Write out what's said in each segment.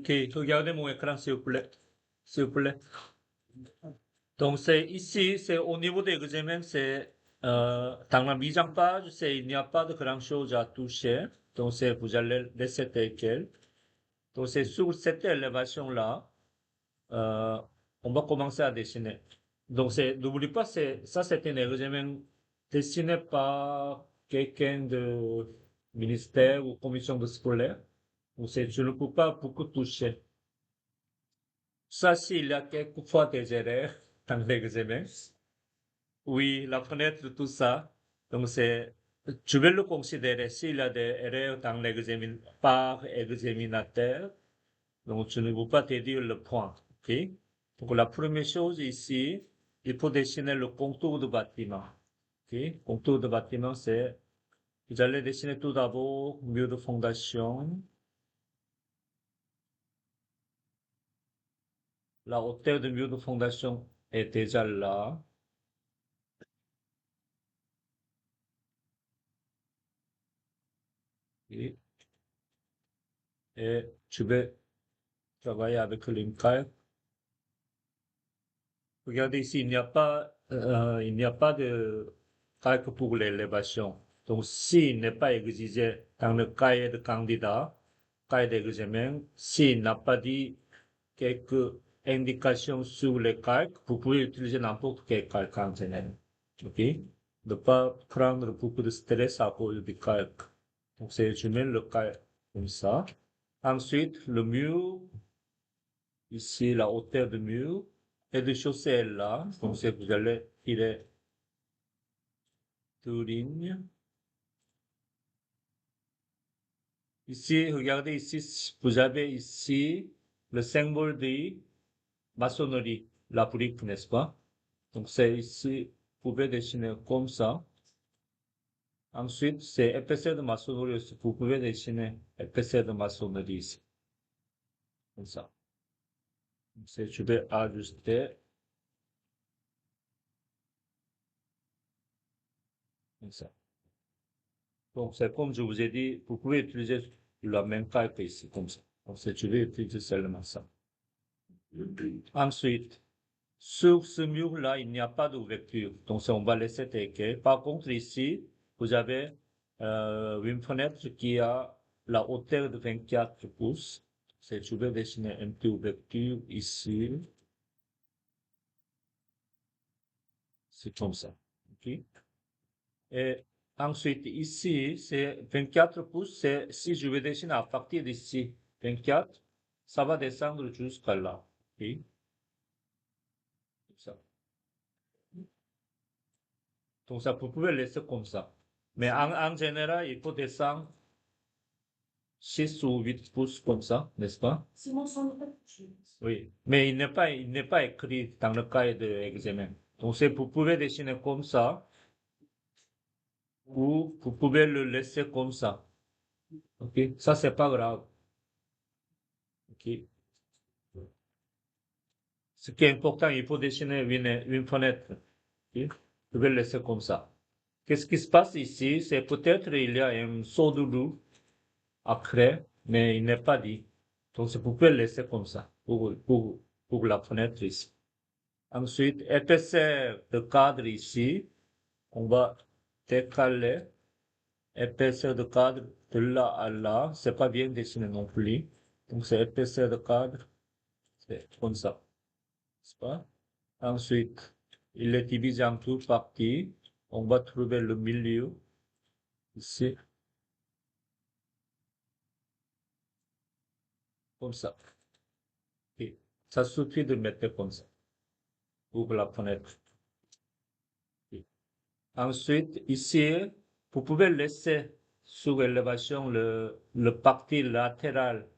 Ok, regardez mon écran s'il vous plaît. S'il vous plaît. Donc c'est ici, c'est au niveau des examens, c'est dans la mise en page, il n'y a pas de grand-chose à toucher. Donc vous allez laisser tel quel. Donc c'est sur cette élévation-là, euh, on va commencer à dessiner. Donc n'oublie pas, ça c'est un examen dessiné par quelqu'un de ministère ou commission de scolaire. Donc je ne peux pas beaucoup toucher. Ça, s'il y a quelquefois des erreurs dans l'examen, oui, la fenêtre, tout ça. Donc je vais le considérer s'il y a des erreurs dans l'examen par examinateur. Donc, je ne veux pas te dire le point. OK? Donc, la première chose ici, il faut dessiner le contour du bâtiment. OK? Contour du bâtiment, vous allez dessiner tout d'abord mur de fondation. La hauteur du mur de fondation est déjà là. OK? Et je vais travailler avec l'INCAL. Regardez ici, il n'y a pas de calque pour l'élévation. Donc, s'il n'est pas exigé dans le cahier de candidat, cahier d'examen, s'il n'a pas dit quelques indications sur les calques, vous pouvez utiliser n'importe quel calque en général. OK? Ne pas prendre beaucoup de stress à cause du calque. Donc, je mets le calque comme ça. Ensuite, le mur, ici, la hauteur du mur. Et le chaussée est là. Donc, vous allez tirer deux lignes. Ici, regardez ici, vous avez ici le symbole de maçonnerie, la brique, n'est-ce pas? Donc, c'est ici, vous pouvez dessiner comme ça. Ensuite, c'est épaisseur de maçonnerie aussi. Vous pouvez dessiner épaisseur de maçonnerie ici. Comme ça. Je vais ajuster. Comme ça. Donc, c'est comme je vous ai dit, vous pouvez utiliser la même calque ici, comme ça. Donc, je vais utiliser seulement ça. Ensuite, sur ce mur-là, il n'y a pas d'ouverture. Donc, on va laisser tel quel. Par contre, ici, vous avez une fenêtre qui a la hauteur de 24 pouces. Je vais dessiner une petite ouverture ici. C'est comme ça. OK? Et ensuite, ici, c'est 24 pouces. Si je vais dessiner à partir d'ici, 24, ça va descendre jusqu'à là. OK? Comme ça. Donc, ça, vous pouvez laisser comme ça. Mais en général, il faut descendre 6 ou 8 pouces comme ça, n'est-ce pas? Oui. Mais il n'est pas écrit dans le cahier de l'examen. Donc, vous pouvez dessiner comme ça, ou vous pouvez le laisser comme ça. OK? Ça, c'est pas grave. OK? Ce qui est important, il faut dessiner une fenêtre. OK? Vous pouvez le laisser comme ça. Qu'est-ce qui se passe ici? C'est peut-être il y a un saut de l'eau après, mais il n'est pas dit. Donc, vous pouvez le laisser comme ça pour la fenêtre ici. Ensuite, épaisseur de cadre ici, on va décaler épaisseur de cadre de là à là. C'est pas bien dessiné non plus. Donc, c'est épaisseur de cadre, c'est comme ça. N'est-ce pas? Ensuite, il est divisé en deux parties. On va trouver le milieu ici, comme ça. Et ça suffit de mettre comme ça. Ouvre la fenêtre. Et ensuite, ici, vous pouvez laisser sous élévation le parti latéral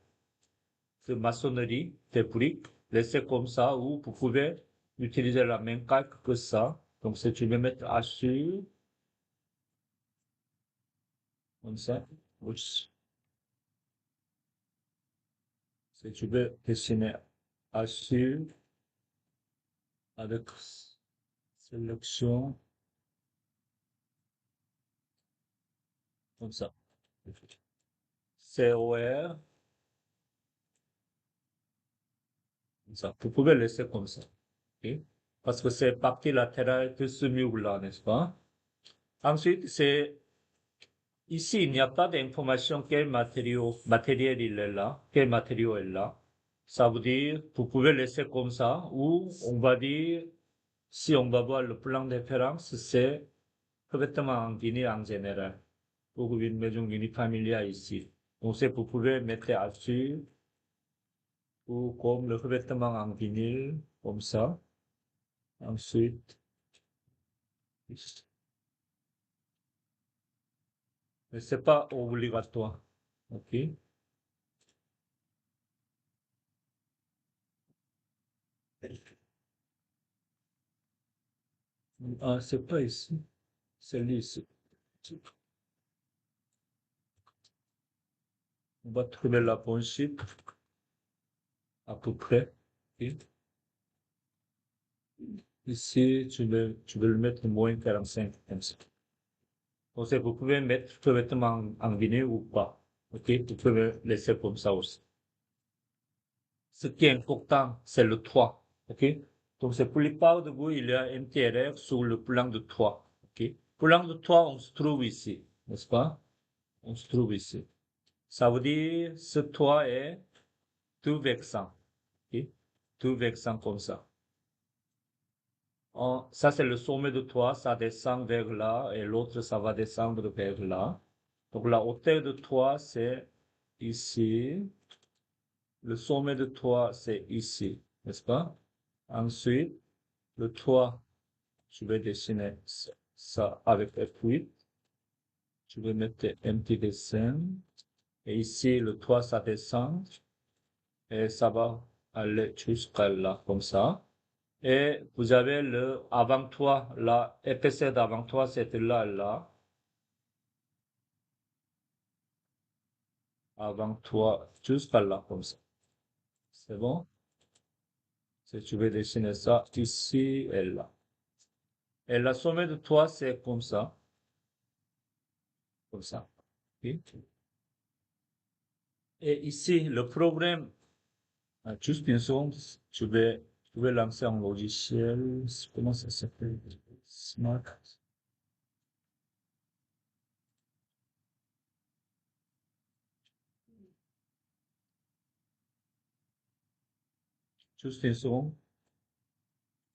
de maçonnerie des briques. Laissez comme ça, ou vous pouvez utiliser la même calque que ça. Donc, si tu veux mettre assure, comme ça. Oups. Si tu veux dessiner assure avec sélection, comme ça. COR, ça. Vous pouvez laisser comme ça. Ok? Parce que c'est partie latérale de ce mur-là, n'est-ce pas? Ensuite, c'est ici, il n'y a pas d'information matériel il est là, quel matériau est là. Ça veut dire, vous pouvez laisser comme ça, ou on va dire, si on va voir le plan de référence, c'est revêtement en vinyle en général. Pour une maison unifamiliale ici. Donc, vous pouvez mettre dessus, ou comme le revêtement en vinyle, comme ça. Ensuite, mais c'est pas obligatoire. OK? Ah, c'est pas ici. C'est ici. On va trouver la bonne chiffre, à peu près. OK? Ici, tu veux le mettre moins 45, comme ça. Donc, vous pouvez mettre revêtement en vinyle ou pas. OK? Vous pouvez laisser comme ça aussi. Ce qui est important, c'est le toit. OK? Donc, c'est pour la plupart de vous, il y a un terrain sur le plan de toit. OK? Plan de toit, on se trouve ici, n'est-ce pas? On se trouve ici. Ça veut dire, ce toit est tout vexant. OK? Tout vexant comme ça. Ça, c'est le sommet de toit, ça descend vers là, et l'autre, ça va descendre vers là. Donc, la hauteur de toit, c'est ici. Le sommet de toit, c'est ici, n'est-ce pas? Ensuite, le toit, je vais dessiner ça avec F8. Je vais mettre un petit dessin. Et ici, le toit, ça descend. Et ça va aller jusqu'à là, comme ça. Et vous avez le avant-toit, là, épaisseur d'avant-toit, c'est là, là. Avant-toit, jusqu'à là, comme ça. C'est bon? Si tu veux dessiner ça, ici et là. Et le sommet de toit, c'est comme ça. Comme ça. Ok? Et ici, le problème, juste une seconde, je vais lancer un logiciel. Comment ça s'appelle? Smart. Juste une seconde.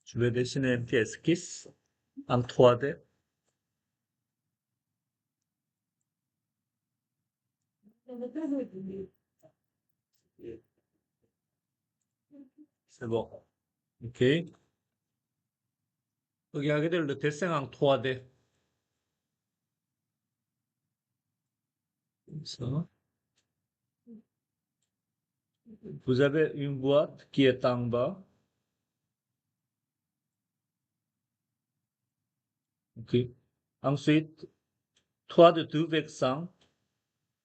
Je vais dessiner un petit esquisse en 3D. C'est bon. OK. Regardez le dessin en 3D. Ça. Vous avez une boîte qui est en bas. OK. Ensuite, 3 de deux versants.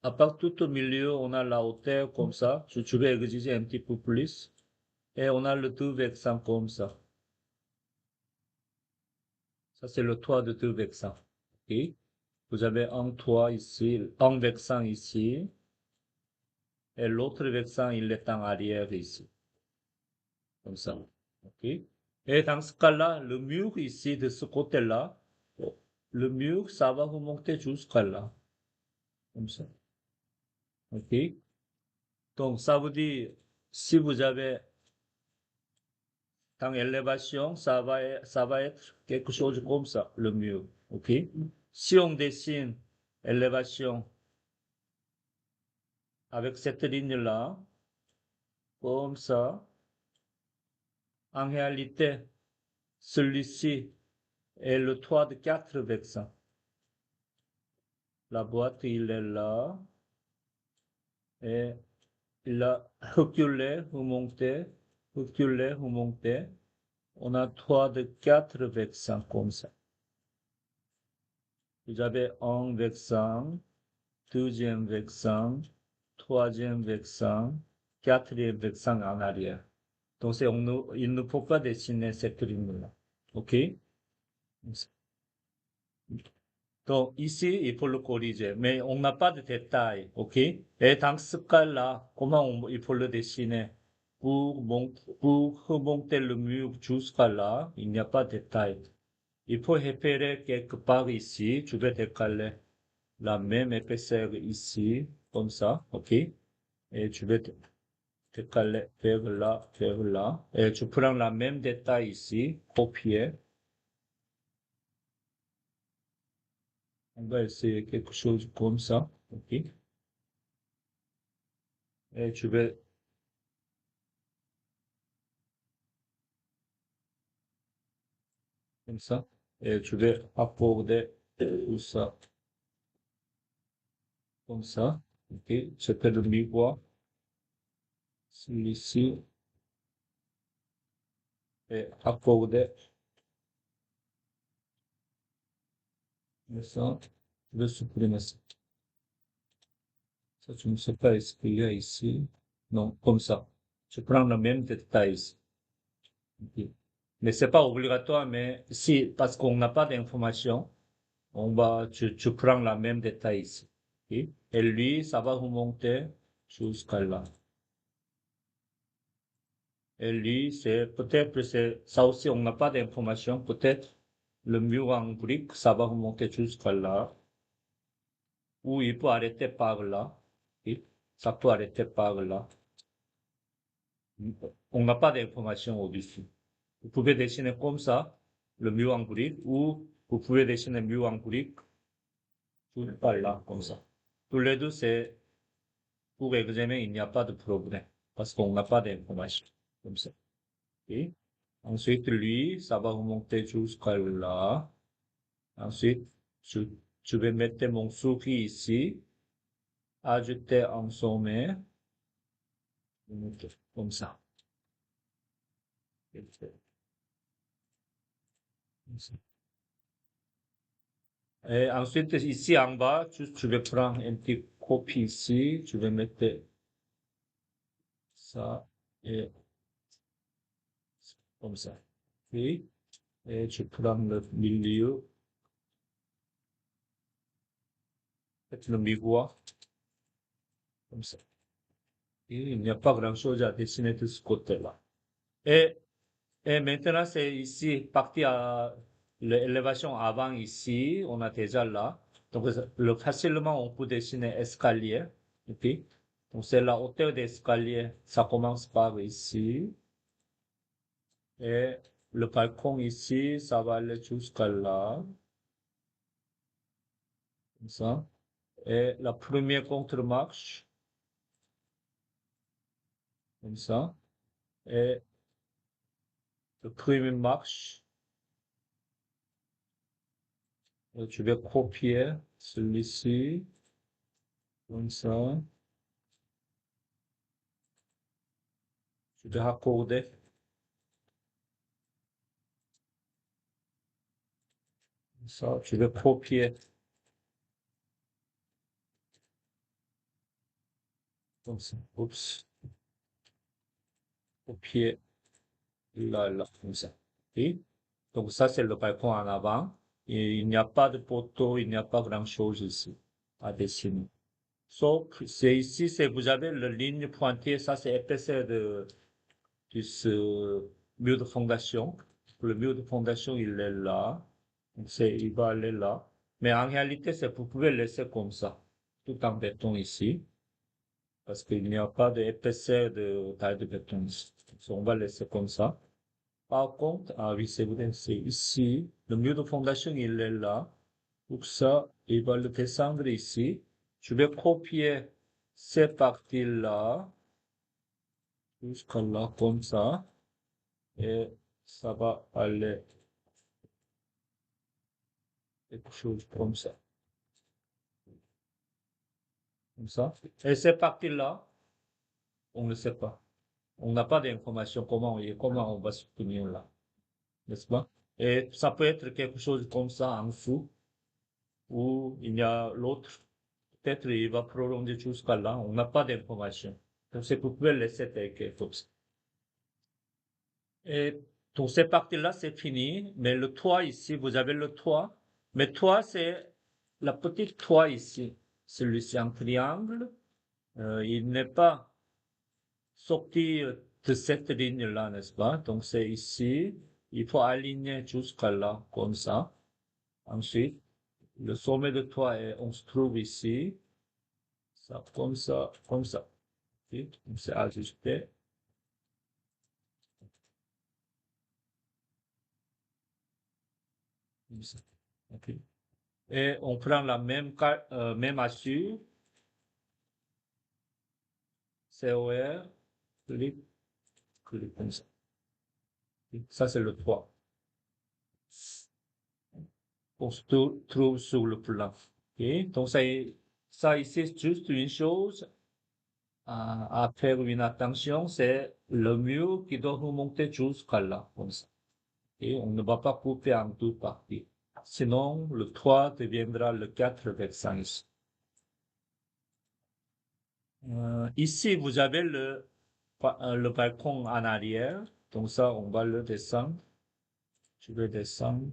À part tout au milieu, on a la hauteur comme ça. Je vais exiger un petit peu plus. Et on a le deux versants comme ça. Ça, c'est le toit de deux versants. OK. Vous avez un toit ici, un versant ici. Et l'autre versant, il est en arrière ici. Comme ça. OK. Et dans ce cas-là, le mur ici, de ce côté-là, le mur, ça va remonter jusqu'à là. Comme ça. OK. Donc, ça veut dire, si vous avez dans l'élévation, ça va être quelque chose comme ça, le mur. OK? Si on dessine élévation avec cette ligne-là, comme ça, en réalité, celui-ci est le toit de 4 versants. La boîte, il est là, et il a reculé, reculé, remonté. On a toit de 4 versants comme ça. Vous avez un versant, deuxième versant, troisième versant, quatrième versant en arrière. Donc, il ne faut pas dessiner cette ligne-là. OK? Donc, ici, il faut le corriger, mais on n'a pas de détails. OK? Et dans ce cas-là, comment il faut le dessiner? pour remonter le mur jusqu'à là, il n'y a pas de taille. Il faut repérer quelque part ici. Tu vais décaler la même épaisseur ici, comme ça, ok? Et tu vais décaler vers là, vers là. Et tu prends la même détail ici, copier. On va essayer quelque chose comme ça, ok? Et tu vais, comme ça. Et tu vais accorder tout ça, comme ça, ok? C'était le miroir, celui-ci, et accorder, comme ça. Je vais supprimer ça. Ça, tu ne sais pas ce qu'il y a ici. Non, comme ça. Tu prends le même détail ici. Ok. Mais c'est pas obligatoire, mais si, parce qu'on n'a pas d'information, tu prends la même détail ici. Ok. Et lui, ça va remonter jusqu'à là. Et lui, ça aussi, on n'a pas d'information. Peut-être le mur en brique, ça va remonter jusqu'à là. Ou il peut arrêter par là. Ok. Ça peut arrêter par là. On n'a pas d'information au-dessus. Vous pouvez dessiner comme ça, le mur en brique, ou vous pouvez dessiner le mur en brique, tout par là, comme ça. Tous les deux, c'est, pour examiner, il n'y a pas de problème, parce qu'on n'a pas d'information, comme ça. Et ensuite, lui, ça va remonter jusqu'à là. Ensuite, je vais mettre mon souris ici, ajouter un sommet, comme ça. Comme ça. Et ensuite, ici en bas, tu vais prendre une petite copie ici, tu vais mettre ça et comme ça. Puis, et tu prends le milieu, avec le miroir, comme ça. Et il n'y a pas grand-chose à dessiner de ce côté-là. Et, et maintenant, c'est ici, partie à l'élévation avant ici, on a déjà là. Donc, facilement, on peut dessiner escalier. Ok? Donc, c'est la hauteur d'escalier. Ça commence par ici. Et le balcon ici, ça va aller jusqu'à là, comme ça. Et la première contre-marche, comme ça. Et le premier marche, tu vais copier celui-ci, comme ça. Tu vais raccorder, comme ça. Tu vais copier, comme ça. Oups. Copier, là, là, comme ça. Et donc ça, c'est le balcon en avant. Et il n'y a pas de poteau, il n'y a pas grand-chose ici à dessiner. Sauf, c'est ici, c'est, vous avez la ligne pointée, ça c'est épaisseur de ce mur de fondation. Le mur de fondation, il est là. Donc il va aller là. Mais en réalité, vous pouvez laisser comme ça, tout en béton ici, parce qu'il n'y a pas d'épaisseur de taille de béton ici. Donc, on va laisser comme ça. Par contre, ah oui, c'est vrai, c'est ici. Le mur de fondation, il est là. Pour ça, il va le descendre ici. Je vais copier ces parties-là jusqu'à là, comme ça. Et ça va aller quelque chose comme ça. Comme ça. Et ces parties-là, on ne sait pas. On n'a pas d'information comment on va se tenir là. N'est-ce pas? Et ça peut être quelque chose comme ça en dessous, où il y a l'autre. Peut-être il va prolonger jusqu'à là. On n'a pas d'information. Donc, c'est vous pouvez laisser tel quel comme ça. Et pour ces parties-là, c'est fini. Mais le toit ici, vous avez le toit. Mais toit, c'est la petite toit ici. Celui-ci en triangle. Il n'est pas sorti de cette ligne-là, n'est-ce pas? Donc, c'est ici. Il faut aligner jusqu'à là, comme ça. Ensuite, le sommet de toit, on se trouve ici. Ça, comme ça, comme ça. Ok, donc, c'est ajusté. Comme ça. Ok. Et on prend la même assure. COR, clic, clic, comme ça. Ça, c'est le toit. On se trouve sur le plan. Ok, donc, ça ici, c'est juste une chose à faire une attention, c'est le mur qui doit remonter jusqu'à là, comme ça. Et on ne va pas couper en deux parties. Sinon, le 3 deviendra le 4 versant ici. Ici, vous avez le balcon en arrière. Donc ça, on va le descendre. Je vais descendre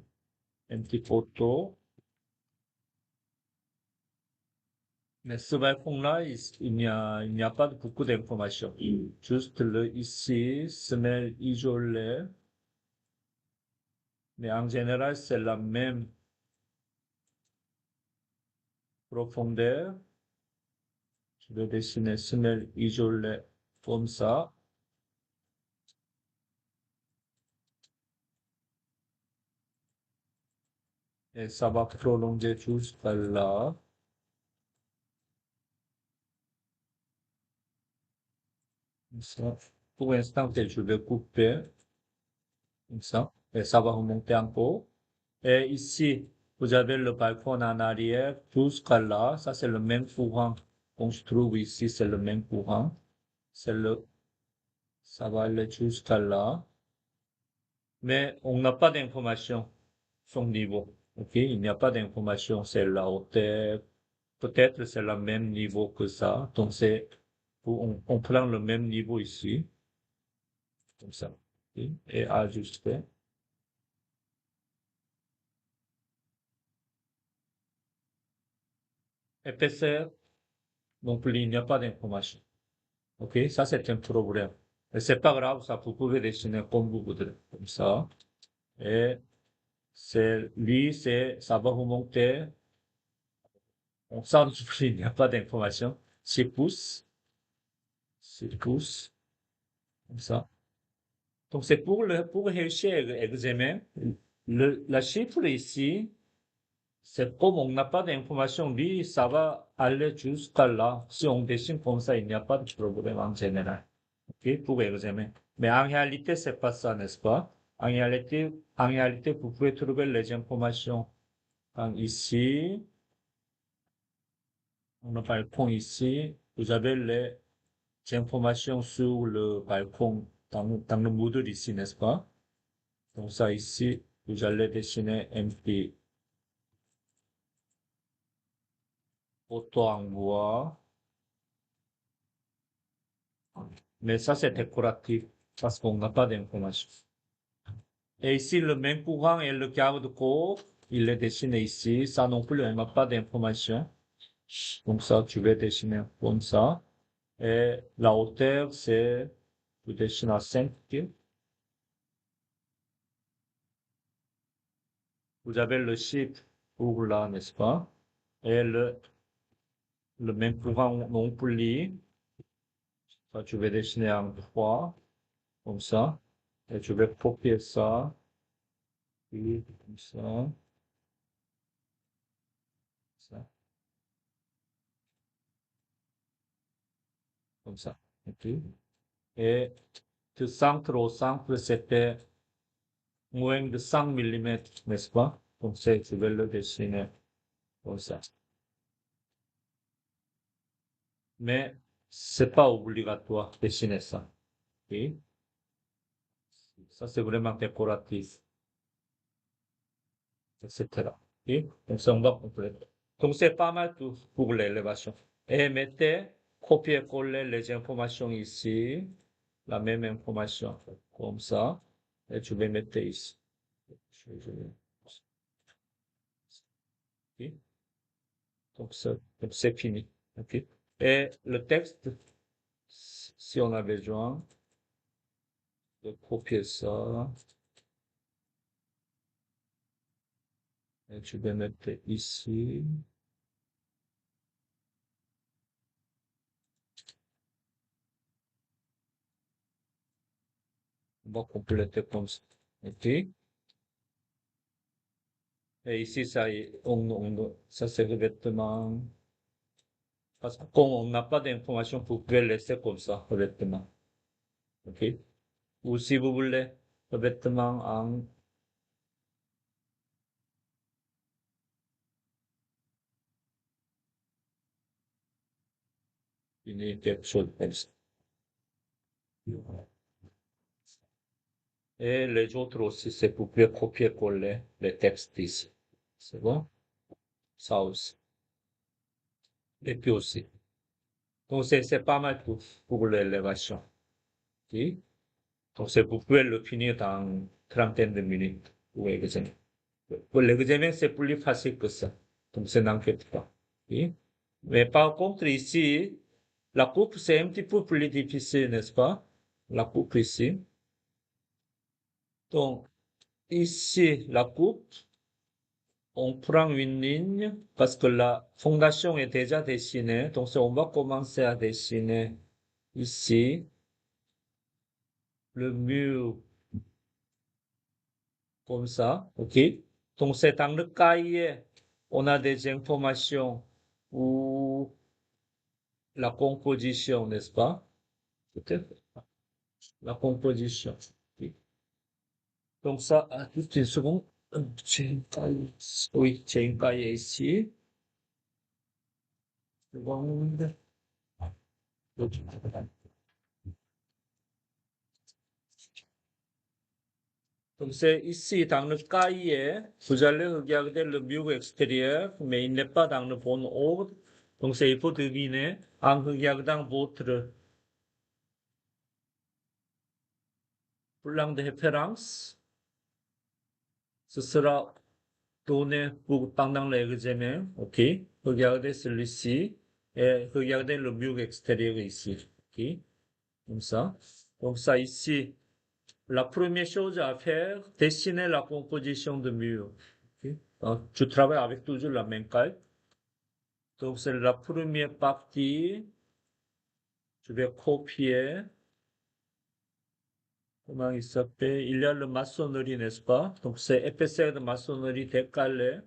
un petit photo. Mais ce balcon-là, il n'y a pas beaucoup d'informations. Juste ici, semelle isolée. Mais en général, c'est la même profondeur. Je vais dessiner semelle isolée comme ça. Et ça va prolonger jusqu'à là. Comme ça. Pour l'instant, je vais couper. Comme ça. Et ça va remonter encore. Et ici, vous avez le balcon en arrière jusqu'à là. Ça, c'est le même courant qu'on se trouve ici. C'est le même courant. Ça va aller jusqu'à là. Mais on n'a pas d'information son niveau. OK? Il n'y a pas d'information sur la hauteur. Peut-être c'est le même niveau que ça. Donc, on prend le même niveau ici. Comme ça. OK? Et ajuster. Épaisseur. Donc, il n'y a pas d'information. OK? Ça, c'est un problème. Et c'est pas grave, ça, vous pouvez dessiner comme vous voudrez. Comme ça. Et ça va remonter. On sent qu'il n'y a pas d'information. 6 pouces. 6 pouces. Comme ça. Donc, c'est pour réussir l'examen. La chiffre ici, c'est comme on n'a pas d'information, lui, ça va aller jusqu'à là. Si on dessine comme ça, il n'y a pas de problème en général. OK, pour l'examen. Mais en réalité, c'est pas ça, n'est-ce pas? En réalité, vous pouvez trouver les informations ici. On a le balcon ici. Vous avez les informations sur le balcon dans le module ici, n'est-ce pas? Donc ça ici, vous allez dessiner un petit photo en bois. Mais ça, c'est décoratif parce qu'on n'a pas d'information. Et ici, le même courant et le garde-corps, il est dessiné ici. Ça non plus, on n'a pas d'information. Donc ça, tu vas dessiner comme ça. Et la hauteur, tu dessines à 5 pieds. Vous avez le chiffre pour là, n'est-ce pas? Et le même courant non plus. Ça, tu vas dessiner en 3, comme ça. Et je vais copier ça. Puis, comme ça, comme ça. OK. Et du centre au centre, c'était moins de 100 millimètres, n'est-ce pas? Donc, je vais le dessiner comme ça. Mais c'est pas obligatoire de dessiner ça. OK? Ça, c'est vraiment décoratif, etc. OK? Donc, ça, on va compléter. Donc, c'est pas mal tout pour l'élévation. Et mettez, copier-coller les informations ici, la même information, comme ça, et tu vais mettre ici. OK? Donc, c'est fini. OK? Et le texte, si on a besoin, copier ça. Et je vais mettre ici. On va compléter comme ça. OK. Et ici, ça, ça c'est le vêtement. Parce qu'on n'a pas d'informations, vous pouvez laisser comme ça, le vêtement. OK. Ou si vous voulez, le vêtement en quelque chose comme ça. Et les autres aussi, c'est vous pouvez copier-coller les textes ici. C'est bon? Ça aussi. Et puis aussi. Donc, c'est pas mal pour l'élévation. OK? Donc, vous pouvez le finir dans trentaine de minutes pour l'examen. Pour l'examen, c'est plus facile que ça. Donc, ça n'inquiète pas. OK? Mais par contre, ici, la coupe, c'est un petit peu plus difficile, n'est-ce pas? La coupe ici. Donc, ici, la coupe, on prend une ligne parce que la fondation est déjà dessinée. Donc, on va commencer à dessiner ici le mur comme ça. OK? Donc, c'est dans le cahier, on a des informations ou la composition, n'est-ce pas? Peut-être la composition. Oui. Donc, ça, juste une seconde. J'ai un cahier. Oui, j'ai un cahier ici. Seconde. Donc c'est ici dans le cahier, vous allez regarder le mur extérieur, mais il n'est pas dans le bon ordre. Donc il faut deviner en regardant votre plan de référence. Ce sera donné pendant l'examen. OK? Regardez celui-ci et regardez le mur extérieur ici. OK? Comme ça. Donc ça ici, la première chose à faire, dessiner la composition de mur. Ok. Donc, je travaille avec toujours la même caille. Donc, c'est la première partie. Je vais copier. Comment il s'appelle? Il y a le maçonnerie, n'est-ce pas? Donc, c'est épaisseur de maçonnerie décalé.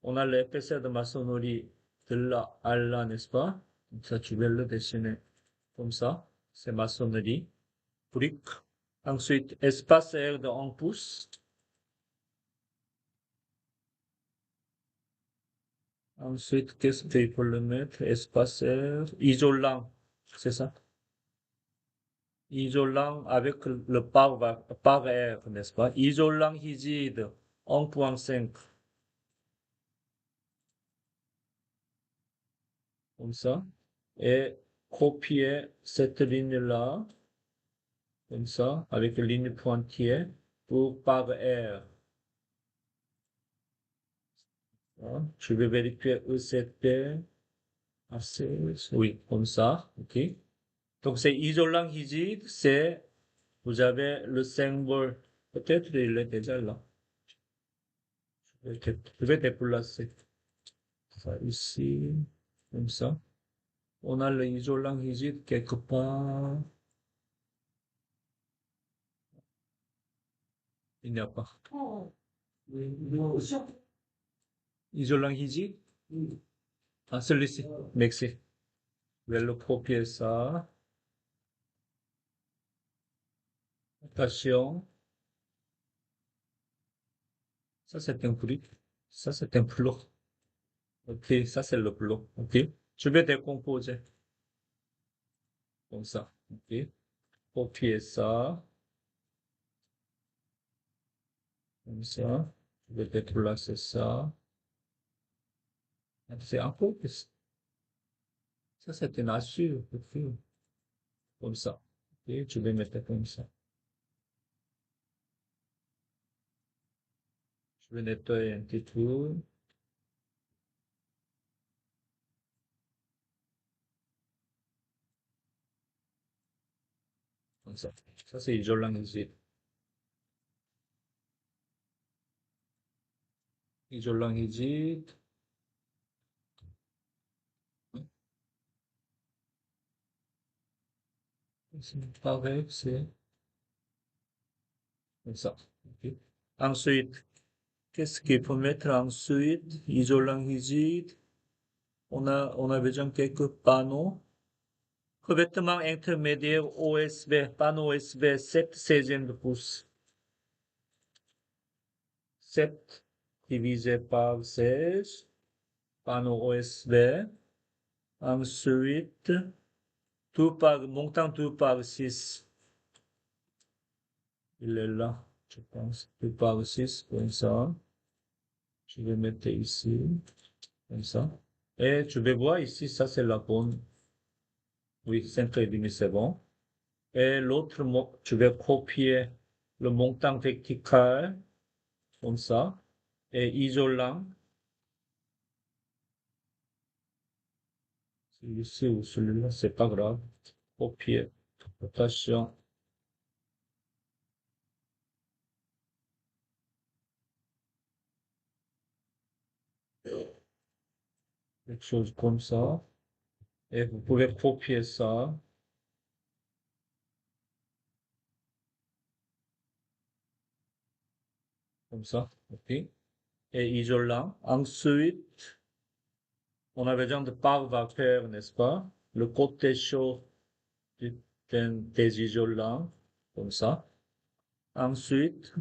On a l'épaisseur de maçonnerie de là à là, n'est-ce pas? Donc, ça, tu vais le dessiner comme ça. C'est maçonnerie. Brique. Ensuite, espace air de 1 pouce. Ensuite, qu'est-ce qu'il faut le mettre? Espaceur, isolant, c'est ça? Isolant avec le par air, n'est-ce pas? Isolant rigide, 1.5, comme ça. Et copier cette ligne-là, comme ça, avec une ligne pointillée, pour par air. Hein. Je vais vérifier ECP. Assez, oui, comme ça, ok. Donc c'est isolant rigide, c'est vous avez le symbole, peut-être il est déjà là. Je vais déplacer ça ici, comme ça. On a l'isolant rigide quelque part. Il n'y a pas. Isolant rigide? Ah, celui-ci. Merci. Je vais le copier ça. Attention. Ça, c'est un bruit. Ça, c'est un plot. Ok, ça, c'est le plot. Ok. Je vais décomposer. Comme ça. Ok. Copier ça. Comme ça. Je vais déplacer ça. C'est encore plus. Ça, c'est une assure. Comme ça. Et tu vais mettre comme ça. Je vais nettoyer un petit peu. comme ça. Ça, c'est isolant rigide. Isolant rigide. Pareil, c'est comme ça. Ok. Ensuite, qu'est-ce qu'il faut mettre ensuite? Isolant rigide. On a besoin de quelques panneaux. Revêtement intermédiaire OSB, panneau OSB 7 16e de pouce. 7 divisé par 16, panneau OSB. Ensuite, montant 2 par 6. Il est là, je pense. 2 par 6, comme ça. Je vais mettre ici, comme ça. Et tu vais voir ici, ça c'est la bonne. Oui, 5,5, c'est bon. Et l'autre, tu vais copier le montant vertical, comme ça. Et isolant, celui-ci ou celui-là, c'est pas grave. Copier. Attention. Quelque chose comme ça. Et vous pouvez copier ça. Comme ça. OK. Et isolant. Ensuite, on a besoin de pare-vapeur, n'est-ce pas? Le côté chaud des isolants. Comme ça. Ensuite,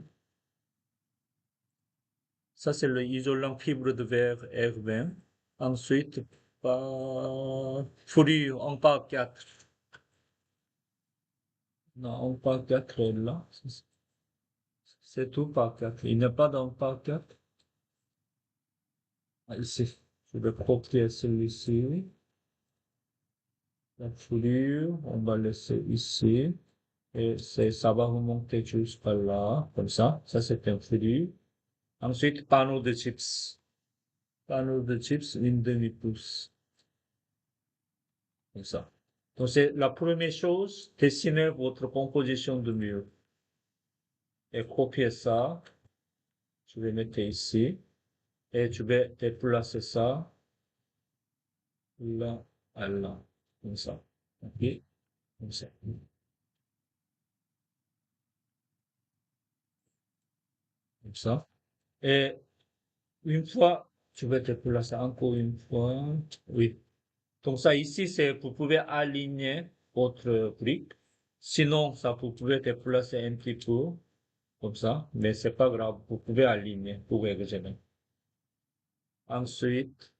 ça c'est le isolant fibre de verre R20. Ensuite, fourrure en part 4. Non, en part 4 est là. C'est tout par 4. Il n'y a pas dans part 4. Ah, ici. Je vais copier celui-ci. La fourrure, on va laisser ici. Et ça va remonter jusqu'à là, comme ça. Ça, c'est un fourrure. Ensuite, panneau de chips. Panneau de chips, une demi-pouce. Comme ça. Donc, c'est la première chose, dessinez votre composition de mur. Et copier ça. Je vais mettre ici. Et je vais déplacer ça là à là. Comme ça. OK? Comme ça. Comme ça. Et une fois, je vais déplacer encore une fois. Oui. Donc ça ici, c'est, vous pouvez aligner votre brique. Sinon, ça, vous pouvez déplacer un petit peu. Comme ça. Mais c'est pas grave. Vous pouvez aligner pour examiner. Ensuite,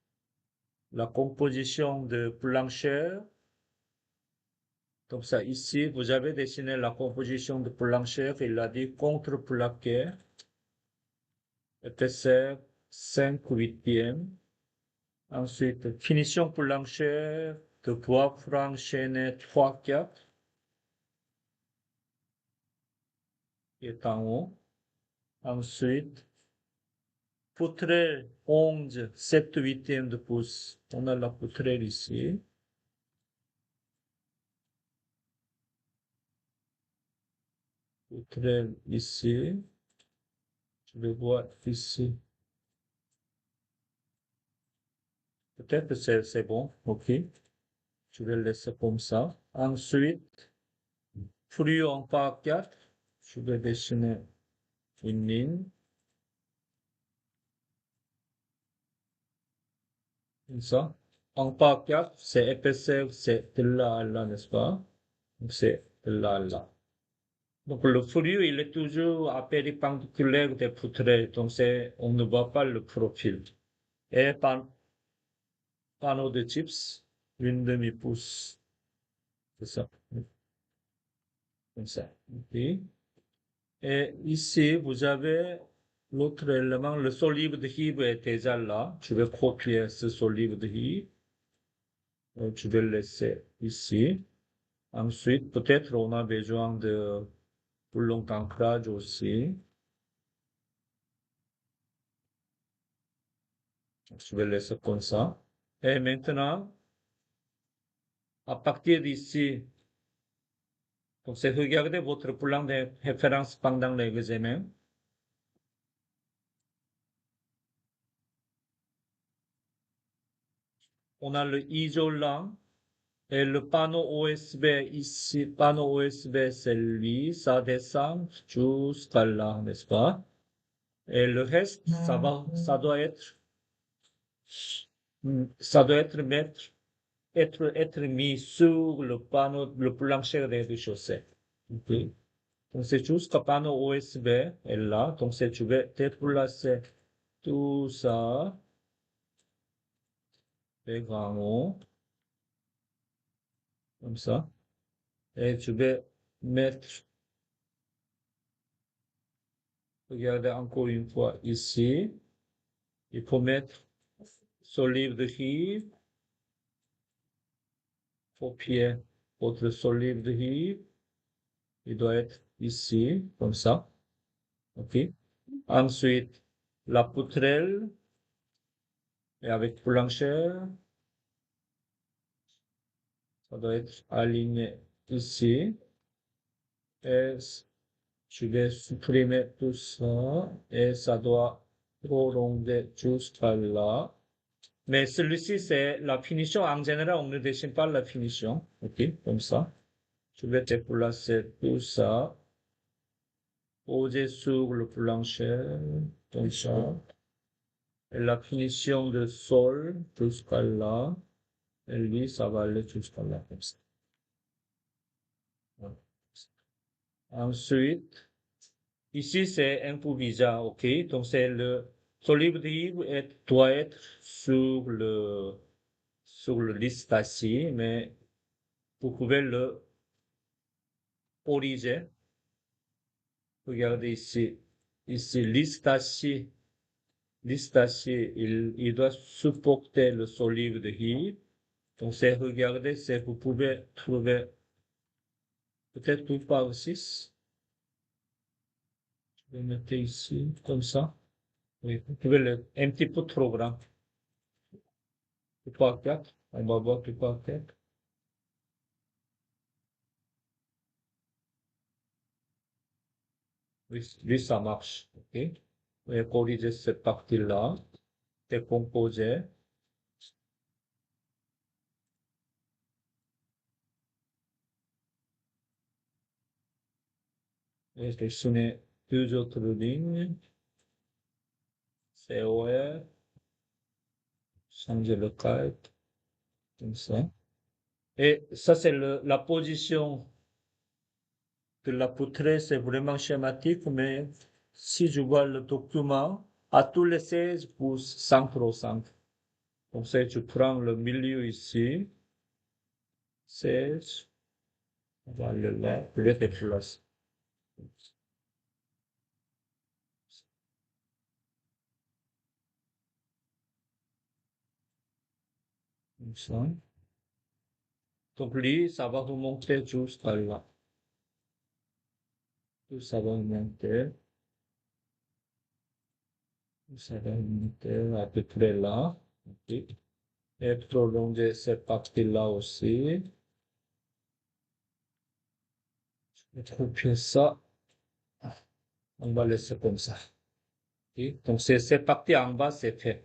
la composition de planchère. Donc ça, ici, vous avez dessiné la composition de planchère. Il a dit contreplaqué, épaisseur 5/8. Ensuite, finition planchère de bois franc chaîné 3/4 qui est en haut. Ensuite, poutrelle 11 7/8 de pouce. On a la poutrelle ici. Poutrelle ici. Je vais voir ici. Peut-être que c'est bon. OK. Je vais laisser comme ça. Ensuite, flux en part 4. Je vais dessiner une ligne. Comme ça. En part 4, c'est épaisseur, c'est de là à là, n'est-ce pas? Donc, c'est de là à là. Donc, le flux, il est toujours à péripendiculaire des poutrelles. Donc, on ne voit pas le profil. Et panneau de chips, une demi-pouce. C'est ça. Comme ça. OK. Et ici, vous avez l'autre élément, le solide de Hive est déjà là. Je vais copier ce solide de Hive. Je vais le laisser ici. Ensuite, peut-être on a besoin de boulons d'ancrage aussi. Je vais laisser comme ça. Et maintenant, à partir d'ici, Donc, c'est regarder votre plan de référence pendant l'examen. On a le isolant et le panneau OSB ici. Panneau OSB, c'est lui. Ça descend jusqu'à là, n'est-ce pas? Et le reste, ça doit être, être mis sur le panneau, le plancher de rez-de-chaussée. Ok. Donc, c'est juste le panneau OSB est là. Donc, tu vas déplacer tout ça, les grands comme ça. Et tu vas mettre, regardez encore une fois ici. Il faut mettre ce livre de rive, copier votre ce livre de rive. Il doit être ici, comme ça. OK. Ensuite, la poutrelle, et avec plancher, ça doit être aligné ici. Et je vais supprimer tout ça, et ça doit prolonger jusqu'à là. Mais celui-ci, c'est la finition. En général, on ne dessine pas la finition. OK, comme ça. Je vais déplacer tout ça, poser sur le plancher, comme ça. Et la finition de sol jusqu'à là. Et lui, ça va aller jusqu'à là, comme ça. Voilà. Ensuite, ici, c'est un peu bizarre, OK? Donc, c'est ce livre doit être sur le liste ici, mais vous pouvez le corriger. Regardez ici. Ici, liste ici, il doit supporter le solide de Hill. Donc, c'est regarder si vous pouvez trouver peut-être tout par 6. Je vais mettre ici, comme ça. Oui, vous pouvez un petit peu trop grand. Tout par 4. On va voir tout par 4. Oui, lui, ça marche. OK. Et corriger cette partie-là. Décomposer. Et dessiner deux autres lignes. COR. Changer le type. Comme ça. Et ça, c'est la position de la poutrelle, c'est vraiment schématique, mais si je vois le document, à tous les 16 pouces, centre au centre. Comme ça, tu prends le milieu ici, 16, on va le déplacer. Comme ça. Donc lui, ça va remonter jusqu'à là. Tout ça va remonter. Ça va remonter à peu près là. Okay. Et prolonger cette partie-là aussi. Je vais copier ça. On va laisser comme ça. Okay. Donc, c'est parti en bas, c'est fait.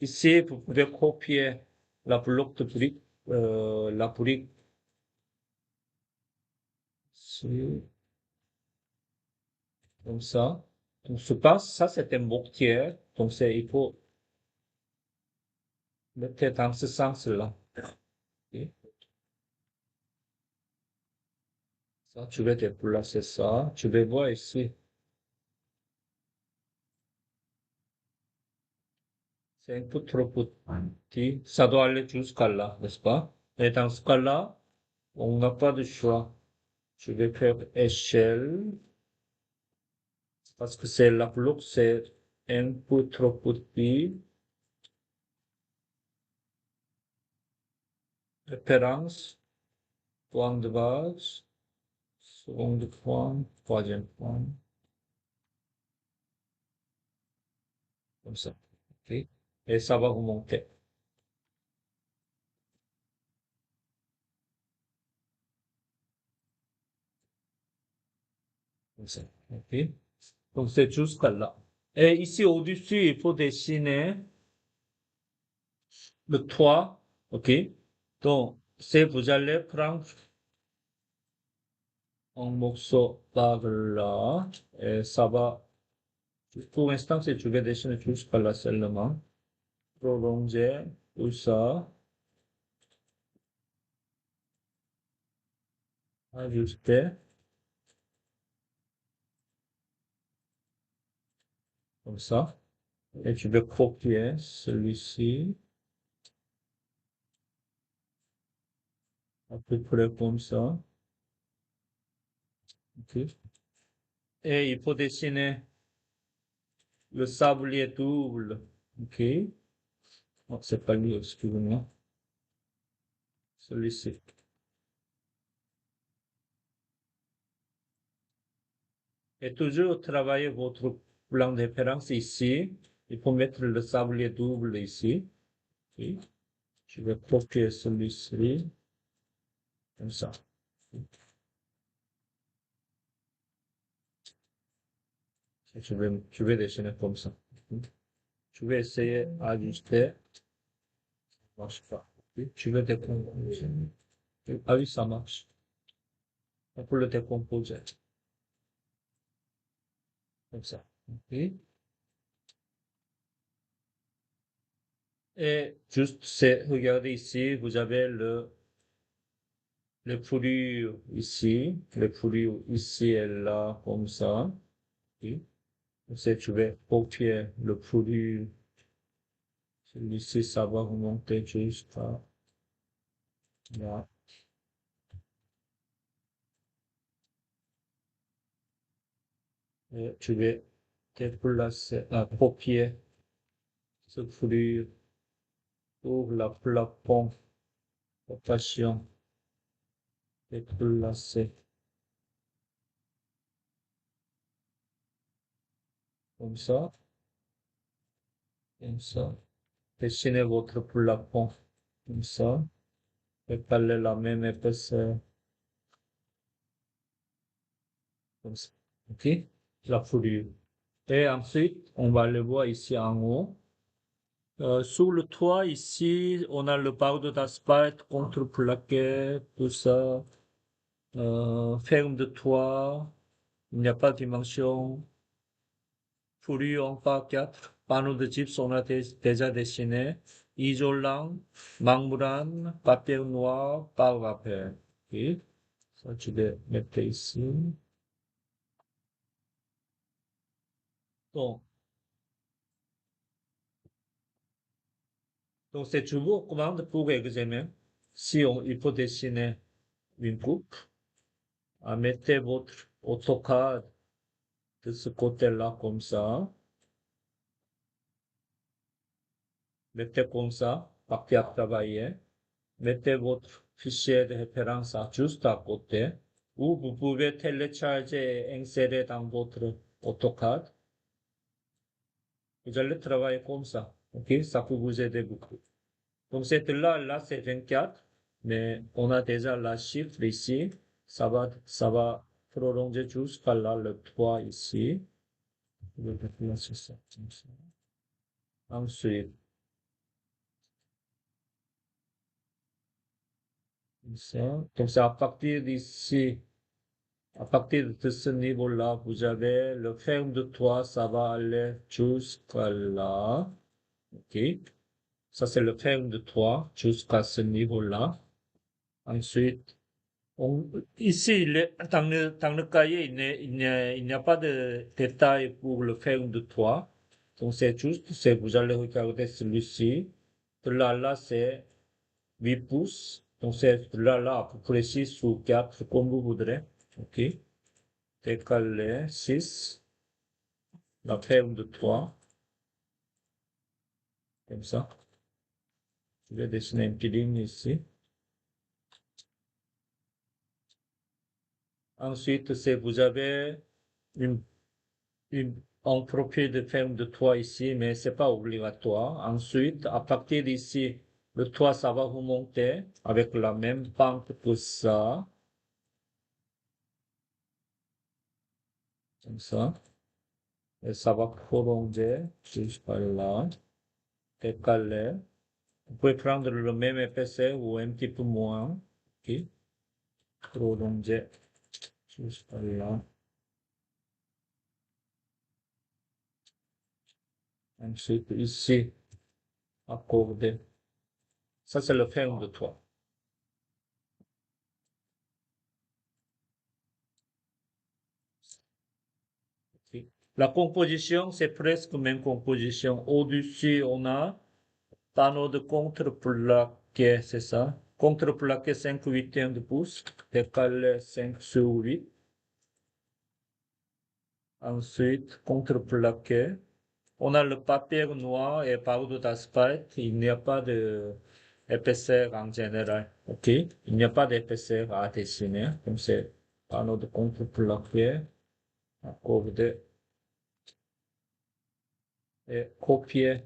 Ici, vous pouvez copier la bloc de brique, la brique, ici, comme ça. Donc, je pense, ça, c'est un mortier. Donc, il faut mettre dans ce sens-là. Okay. Ça, tu vas déplacer ça. Tu vas voir ici. C'est un peu trop petit. Ça doit aller jusqu'à là, n'est-ce pas? Et dans ce cas-là, on n'a pas de choix. Je vais faire échelle. Parce que c'est la bloc, c'est un peu trop petit. Référence, point de base, second point, troisième point, comme ça. Okay. Et ça va remonter. Comme ça. OK? Donc, c'est jusqu'à là. Et ici, au-dessus, il faut dessiner le toit. OK? Donc, c'est, vous allez prendre un morceau par là, et ça va, pour l'instant, c'est tu vas dessiner jusqu'à là seulement. Prolonger tout ça, ajuster, comme ça. Et tu veux copier celui-ci, à peu près comme ça. OK? Et il faut dessiner le sablier double. OK? Non, c'est pas lui, excusez-moi. Celui-ci. Et toujours travailler votre plan de référence ici. Il faut mettre le sablier double ici. OK? Je vais copier celui-ci. Comme ça. Je vais dessiner comme ça. Je vais essayer d'ajuster. Ça marche pas. OK? Je vais décomposer. Ah oui, ça marche. On peut le décomposer. Comme ça. OK? Et juste, regardez ici, vous avez le fourrure ici, le fourrure ici et là, comme ça. OK? C'est, je vais copier le fourrure. Celui-ci, ça va remonter jusqu'à là. Et je vais déplacer, copier ce fourrure pour la plafond, rotation, déplacer, comme ça, comme ça. Dessinez votre plafond, comme ça. Étaler la même épaisseur, comme ça. OK? La fourrure. Et ensuite, on va le voir ici en haut. Sous le toit, ici, on a le bardeau d'asphalte, contreplaqué, tout ça. Ferme de toit, il n'y a pas de dimension. Fourrure en part 4. Panneau de gypse, on a déjà dessiné. Isolant, membrane, papier noir, par vapeur. OK? Ça, tu vais mettre ici. Donc, donc c'est toujours commande pour examen. Si il faut dessiner une coupe, mettez votre AutoCAD de ce côté-là comme ça. Mettez comme ça, papier à travailler. Mettez votre fichier de référence juste à côté. Ou vous pouvez télécharger et insérer dans votre AutoCAD. Vous allez travailler comme ça. OK? Ça peut vous aider beaucoup. Donc, cette là, c'est 24, mais on a déjà la chiffre ici. Ça va prolonger jusqu'à là, le 3 ici. Je vais déplacer ça comme ça. Ensuite, comme ça. Donc, c'est à partir d'ici, à partir de ce niveau-là, vous avez le ferme de 3, ça va aller jusqu'à là. OK? Ça, c'est le ferme de 3 jusqu'à ce niveau-là. Ensuite, ici, dans le cahier, il n'y a pas de détails pour le ferme de toit. Donc, c'est juste, vous allez regarder celui-ci. De là, là, c'est 8 pouces. Donc, c'est de là, là, à peu près 6 ou 4, comme vous voudrez. OK. Décaler 6. La ferme de toit. Comme ça. Je vais dessiner une petite ligne ici. Ensuite, vous avez une un profil de ferme de toit ici, mais c'est pas obligatoire. Ensuite, à partir d'ici, le toit, ça va remonter avec la même pente que ça. comme ça. Et ça va prolonger jusqu'à là. Décaler. Vous pouvez prendre le même épaisseur ou un petit peu moins. Ok. Prolonger jusqu'à là. Ensuite, ici, accorder. Ça, c'est le ferme de toit. Ok. La composition, c'est presque même composition. Au-dessus, on a panneau de contreplaqué, c'est ça? Contreplaqué 5/8 de pouce, décalé 5/8. Ensuite, contreplaqué. On a le papier noir et powder d'asphalte. Il n'y a pas d'épaisseur en général. OK? Il n'y a pas d'épaisseur à dessiner. Comme c'est panneau de contreplaqué, accordé et copier.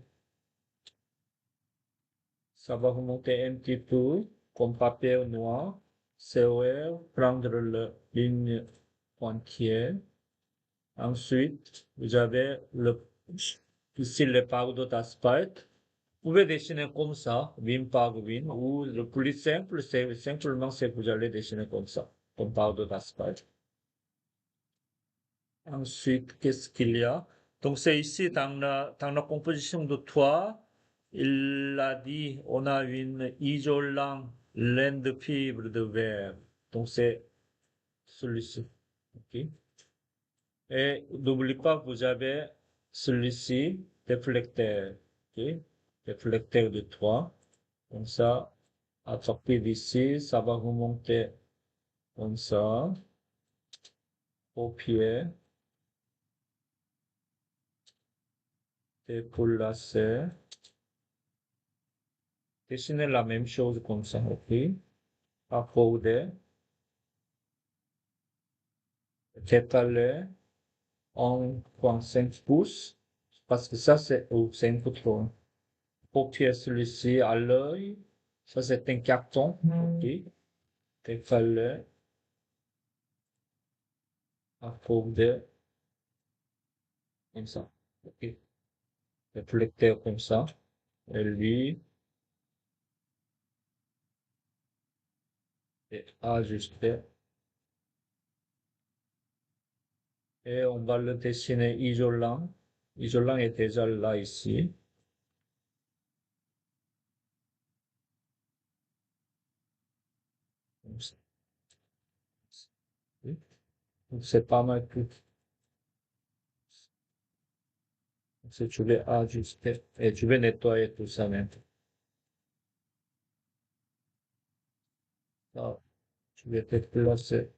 Ça va remonter un petit peu comme papier noir. COR, prendre la ligne pointillée. Ensuite, vous avez ici le powder d'asphalte. Vous pouvez dessiner comme ça, win par win, ou le plus simple, c'est simplement c'est que vous allez dessiner comme ça, comme powder d'asphalte. Ensuite, qu'est-ce qu'il y a? Donc, c'est ici dans la composition de toit, il a dit, on a une isolant laine de fibre de verre. Donc, c'est celui-ci. OK? Et n'oubliez pas, vous avez celui-ci, déflecteur. OK? Déflecteur de toit. Comme ça, à partir d'ici, ça va remonter comme ça, au pied, décollacer. Dessiner la même chose comme ça, ok? Accorder, décaler 1,5 pouces, parce que ça c'est un peu trop. Copier celui-ci à l'œil, ça c'est un carton, ok? Décaler, accorder, comme ça, ok? Réflecteur comme ça, et lui, et ajuster. Et on va le dessiner isolant. Isolant est déjà là ici. Comme ça. C'est pas mal tout. Si tu veux ajuster et tu veux nettoyer tout ça maintenant. Là, tu veux te placer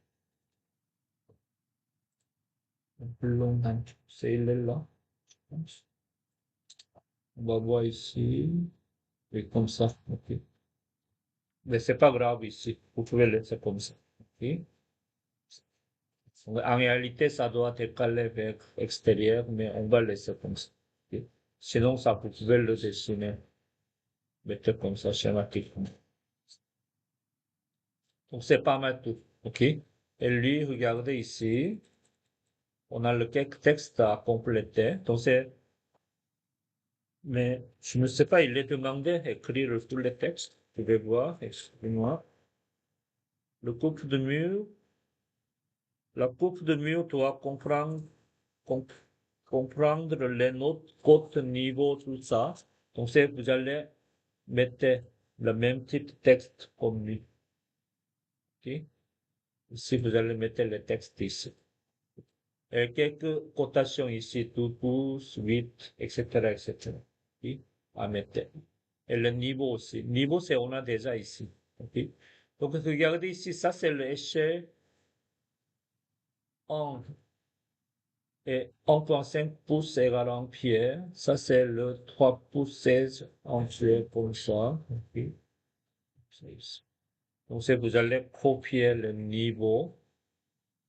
un peu longtemps. C'est il est là. On va voir ici. Et comme ça. Ok. Mais c'est pas grave ici. Vous pouvez laisser comme ça. Ok. En réalité, ça doit décaler vers l'extérieur, mais on va laisser comme ça. Ok. Sinon, ça, vous pouvez le dessiner. Mettez comme ça schématiquement. Donc, c'est pas mal tout. OK? Et lui, regardez ici. On a le texte à compléter. Donc, mais je ne sais pas, il est demandé d'écrire tous les textes. Je vais voir, excusez-moi. Le coupe de mur. La coupe de mur doit com- comprendre les notes, codes, niveau, tout ça. Donc, vous allez mettre le même type de texte comme lui. OK? Ici, vous allez mettre le texte ici. Et quelques cotations ici, 12, 12, 8, etc., etc. OK? À mettre. Et le niveau aussi. Niveau, c'est on a déjà ici. OK? Donc, regardez ici, ça c'est l'échelle 1 et 1,5 pouces égale en pierre. Ça c'est le 3 pouces 16 en pierre comme ça. OK? Donc, vous allez copier le niveau.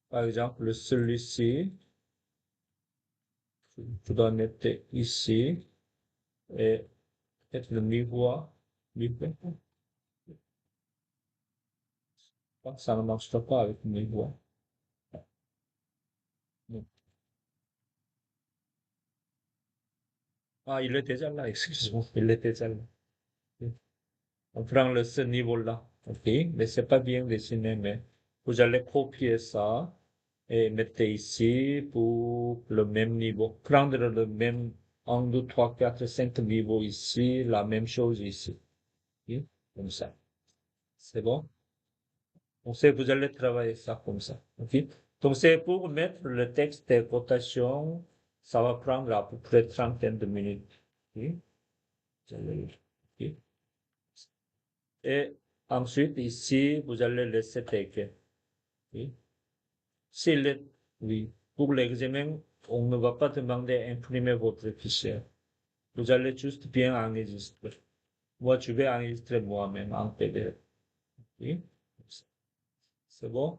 Par exemple, celui-ci, je dois mettre ici et peut-être le miroir. Ça ne marche pas avec le miroir. Non. Ah, il était déjà là, excuse-moi, il était déjà là. On prend ce niveau-là, ok? Mais c'est pas bien dessiné, mais vous allez copier ça et mettre ici pour le même niveau. Prendre le même 1, 2, 3, 4, 5 niveaux ici, la même chose ici. Ok? Comme ça. C'est bon? Donc, vous allez travailler ça comme ça. Ok? Donc, c'est pour mettre le texte des cotations, ça va prendre à peu près trentaine de minutes. Ok? Ok? Et ensuite, ici, vous allez laisser teker. Oui. Oui. Pour l'examen, on ne va pas demander d'imprimer votre fichier. Vous allez juste bien enregistrer. Moi, je vais enregistrer moi-même en PDF. Oui. C'est bon?